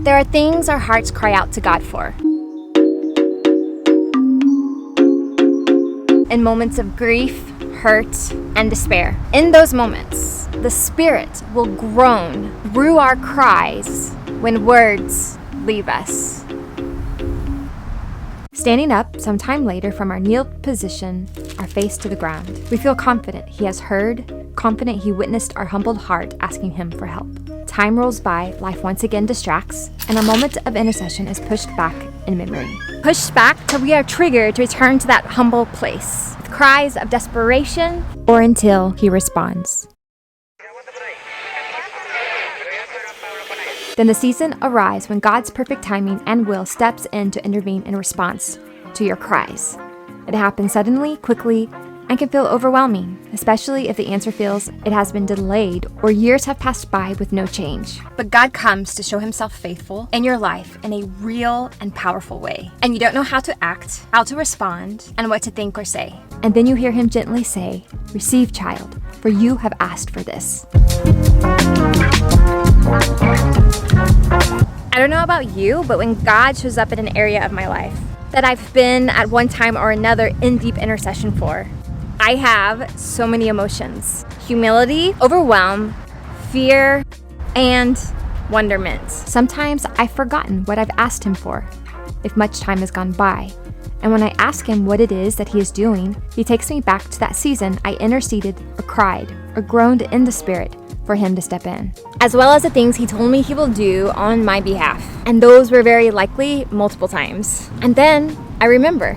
There are things our hearts cry out to God for. In moments of grief, hurt, and despair. In those moments, the Spirit will groan through our cries when words leave us. Standing up sometime later from our kneeled position, our face to the ground, we feel confident He has heard, confident He witnessed our humbled heart asking Him for help. Time rolls by, life once again distracts, and a moment of intercession is pushed back in memory. Pushed back till we are triggered to return to that humble place, with cries of desperation, or until He responds. Then the season arrives when God's perfect timing and will steps in to intervene in response to your cries. It happens suddenly, quickly, and can feel overwhelming, especially if the answer feels it has been delayed or years have passed by with no change. But God comes to show Himself faithful in your life in a real and powerful way. And you don't know how to act, how to respond, and what to think or say. And then you hear Him gently say, "Receive, child, for you have asked for this." I don't know about you, but when God shows up in an area of my life that I've been at one time or another in deep intercession for, I have so many emotions: humility, overwhelm, fear, and wonderment. Sometimes I've forgotten what I've asked Him for, if much time has gone by. And when I ask Him what it is that He is doing, He takes me back to that season I interceded or cried or groaned in the Spirit for Him to step in, as well as the things He told me He will do on my behalf. And those were very likely multiple times. And then I remember.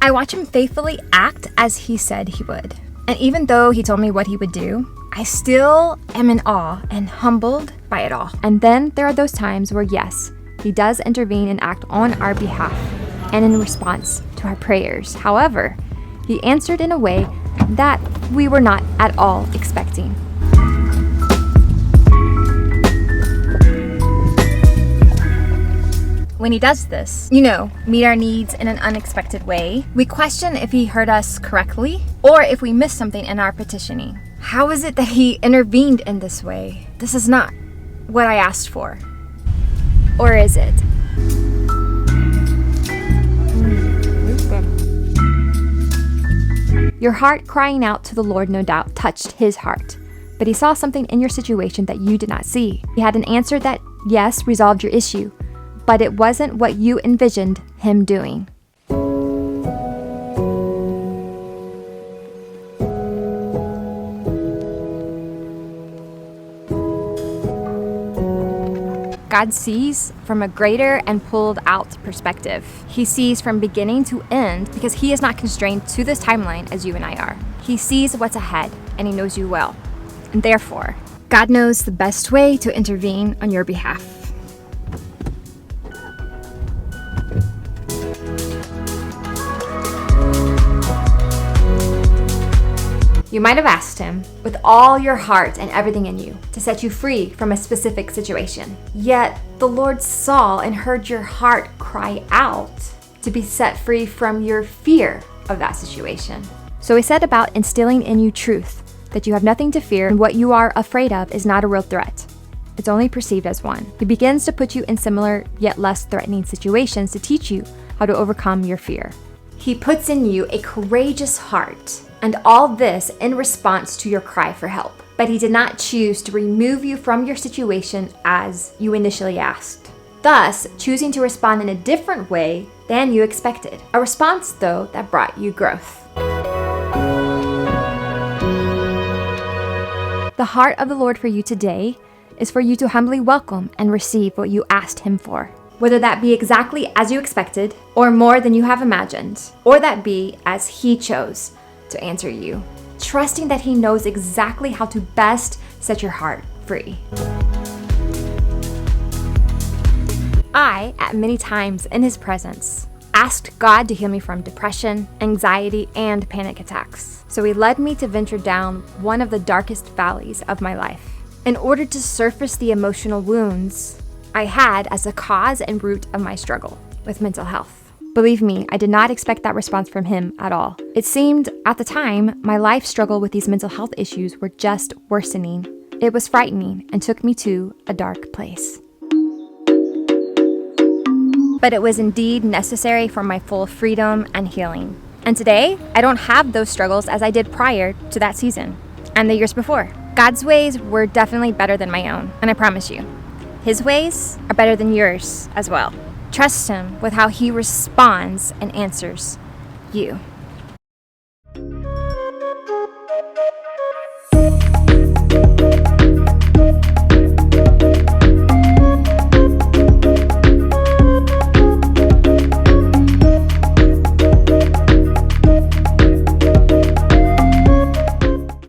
I watch Him faithfully act as He said He would. And even though He told me what He would do, I still am in awe and humbled by it all. And then there are those times where, yes, He does intervene and act on our behalf and in response to our prayers. However, He answered in a way that we were not at all expecting. When He does this, meet our needs in an unexpected way, we question if He heard us correctly or if we missed something in our petitioning. How is it that He intervened in this way? This is not what I asked for. Or is it? Your heart crying out to the Lord no doubt touched His heart, but He saw something in your situation that you did not see. He had an answer that, yes, resolved your issue, but it wasn't what you envisioned Him doing. God sees from a greater and pulled out perspective. He sees from beginning to end because He is not constrained to this timeline as you and I are. He sees what's ahead and He knows you well. And therefore, God knows the best way to intervene on your behalf. You might have asked Him with all your heart and everything in you to set you free from a specific situation. Yet the Lord saw and heard your heart cry out to be set free from your fear of that situation. So He set about instilling in you truth that you have nothing to fear and what you are afraid of is not a real threat. It's only perceived as one. He begins to put you in similar yet less threatening situations to teach you how to overcome your fear. He puts in you a courageous heart. And all this in response to your cry for help. But He did not choose to remove you from your situation as you initially asked, thus choosing to respond in a different way than you expected. A response, though, that brought you growth. The heart of the Lord for you today is for you to humbly welcome and receive what you asked Him for. Whether that be exactly as you expected, or more than you have imagined, or that be as He chose to answer you, trusting that He knows exactly how to best set your heart free. I, at many times in His presence, asked God to heal me from depression, anxiety, and panic attacks. So He led me to venture down one of the darkest valleys of my life in order to surface the emotional wounds I had as a cause and root of my struggle with mental health. Believe me, I did not expect that response from him at all. It seemed, at the time, my life struggle with these mental health issues were just worsening. It was frightening and took me to a dark place. But it was indeed necessary for my full freedom and healing. And today, I don't have those struggles as I did prior to that season and the years before. God's ways were definitely better than my own, and I promise you, His ways are better than yours as well. Trust Him with how He responds and answers you.